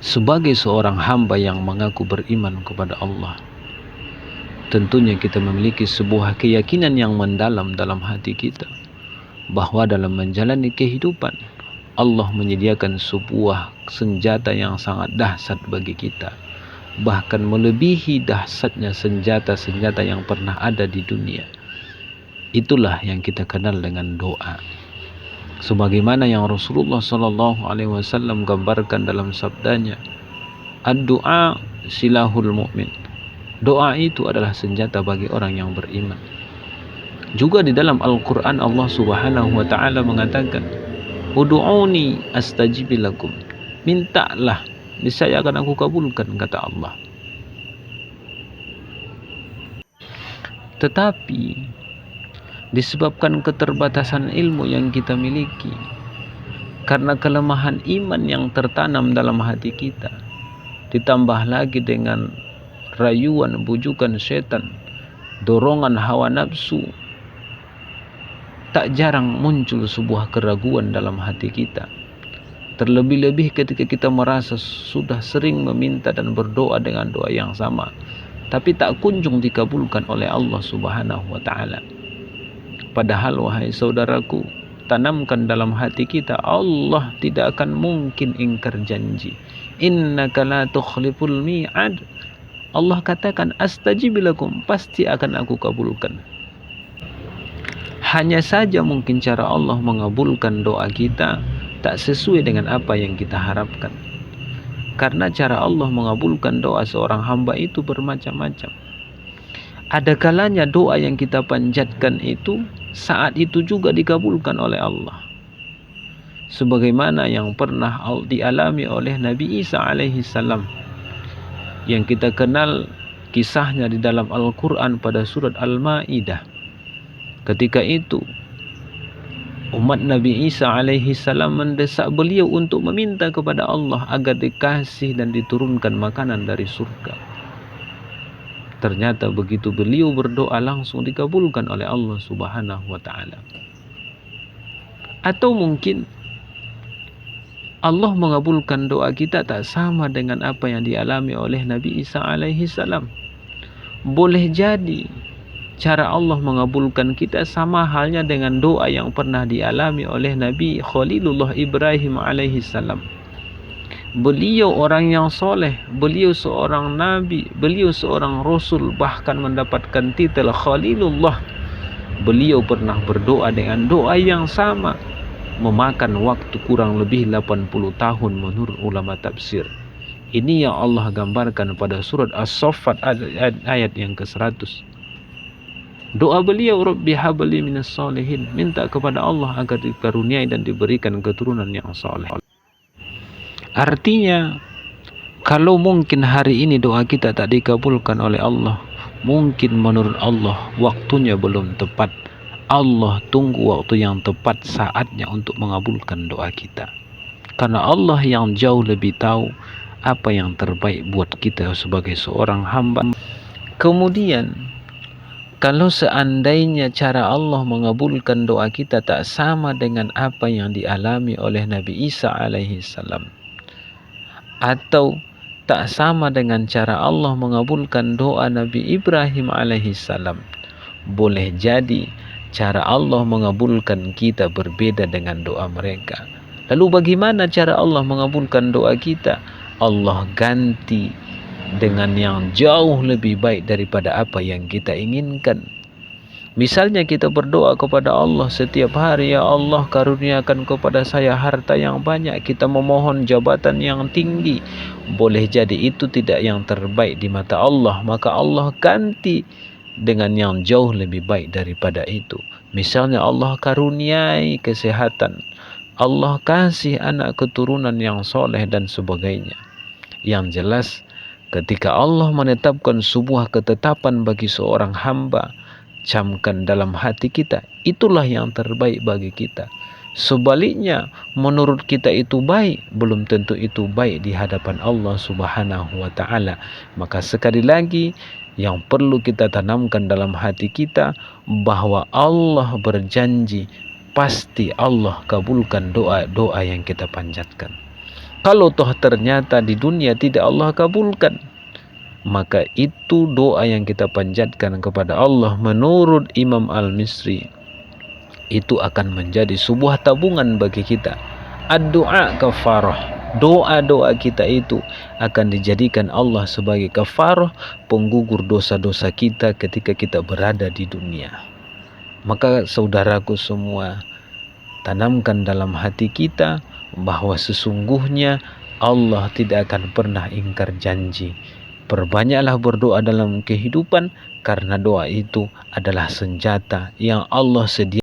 Sebagai seorang hamba yang mengaku beriman kepada Allah, tentunya kita memiliki sebuah keyakinan yang mendalam dalam hati kita bahwa dalam menjalani kehidupan, Allah menyediakan sebuah senjata yang sangat dahsyat bagi kita, bahkan melebihi dahsyatnya senjata-senjata yang pernah ada di dunia. Itulah yang kita kenal dengan doa. Sebagaimana yang Rasulullah SAW gambarkan dalam sabdanya, ad-du'a silahul mu'min. Doa itu adalah senjata bagi orang yang beriman. Juga di dalam Al-Quran Allah Subhanahu wa ta'ala mengatakan, ud'uni astajib lakum. Mintalah, niscaya akan aku kabulkan, kata Allah. Tetapi disebabkan keterbatasan ilmu yang kita miliki, karena kelemahan iman yang tertanam dalam hati kita, ditambah lagi dengan rayuan bujukan setan, dorongan hawa nafsu, tak jarang muncul sebuah keraguan dalam hati kita. Terlebih-lebih ketika kita merasa sudah sering meminta dan berdoa dengan doa yang sama, tapi tak kunjung dikabulkan oleh Allah Subhanahu wa ta'ala. Padahal wahai saudaraku, tanamkan dalam hati kita, Allah tidak akan mungkin ingkar janji. Innaka la tukhliful mi'ad. Allah katakan astajib lakum, pasti akan aku kabulkan. Hanya saja mungkin cara Allah mengabulkan doa kita tak sesuai dengan apa yang kita harapkan. Karena cara Allah mengabulkan doa seorang hamba itu bermacam-macam. Ada kalanya doa yang kita panjatkan itu saat itu juga dikabulkan oleh Allah. Sebagaimana yang pernah dialami oleh Nabi Isa alaihi salam, yang kita kenal kisahnya di dalam Al-Quran pada surat Al-Ma'idah. Ketika itu umat Nabi Isa alaihi salam mendesak beliau untuk meminta kepada Allah agar dikasih dan diturunkan makanan dari surga. Ternyata begitu beliau berdoa langsung dikabulkan oleh Allah Subhanahu wa ta'ala. Atau mungkin Allah mengabulkan doa kita tak sama dengan apa yang dialami oleh Nabi Isa alaihi salam. Boleh jadi cara Allah mengabulkan kita sama halnya dengan doa yang pernah dialami oleh Nabi Khalilullah Ibrahim alaihi salam. Beliau orang yang soleh, beliau seorang nabi, beliau seorang rasul, bahkan mendapatkan titel Khalilullah. Beliau pernah berdoa dengan doa yang sama, memakan waktu kurang lebih 80 tahun menurut ulama tafsir. Ini yang Allah gambarkan pada surat As-Saffat ayat yang ke-100. Doa beliau, Rabbi habli minas solihin, minta kepada Allah agar dikaruniai dan diberikan keturunan yang soleh. Artinya, kalau mungkin hari ini doa kita tak dikabulkan oleh Allah, mungkin menurut Allah waktunya belum tepat. Allah tunggu waktu yang tepat, saatnya untuk mengabulkan doa kita. Karena Allah yang jauh lebih tahu apa yang terbaik buat kita sebagai seorang hamba. Kemudian, kalau seandainya cara Allah mengabulkan doa kita tak sama dengan apa yang dialami oleh Nabi Isa alaihi salam, atau tak sama dengan cara Allah mengabulkan doa Nabi Ibrahim alaihi salam, boleh jadi cara Allah mengabulkan kita berbeda dengan doa mereka. Lalu bagaimana cara Allah mengabulkan doa kita? Allah ganti dengan yang jauh lebih baik daripada apa yang kita inginkan. Misalnya kita berdoa kepada Allah setiap hari, ya Allah karuniakan kepada saya harta yang banyak. Kita memohon jabatan yang tinggi. Boleh jadi itu tidak yang terbaik di mata Allah, maka Allah ganti dengan yang jauh lebih baik daripada itu. Misalnya Allah karuniai kesehatan, Allah kasih anak keturunan yang soleh dan sebagainya. Yang jelas, ketika Allah menetapkan sebuah ketetapan bagi seorang hamba, camkan dalam hati kita, itulah yang terbaik bagi kita. Sebaliknya, menurut kita itu baik, belum tentu itu baik di hadapan Allah Subhanahu wa ta'ala. Maka sekali lagi, yang perlu kita tanamkan dalam hati kita, bahwa Allah berjanji pasti Allah kabulkan doa-doa yang kita panjatkan. Kalau toh ternyata di dunia tidak Allah kabulkan, maka itu doa yang kita panjatkan kepada Allah menurut Imam Al-Misri itu akan menjadi sebuah tabungan bagi kita. Ad-du'a kafarah. Doa-doa kita itu akan dijadikan Allah sebagai kafarah, penggugur dosa-dosa kita ketika kita berada di dunia. Maka saudaraku semua, tanamkan dalam hati kita bahwa sesungguhnya Allah tidak akan pernah ingkar janji. Perbanyaklah berdoa dalam kehidupan, karena doa itu adalah senjata yang Allah sediakan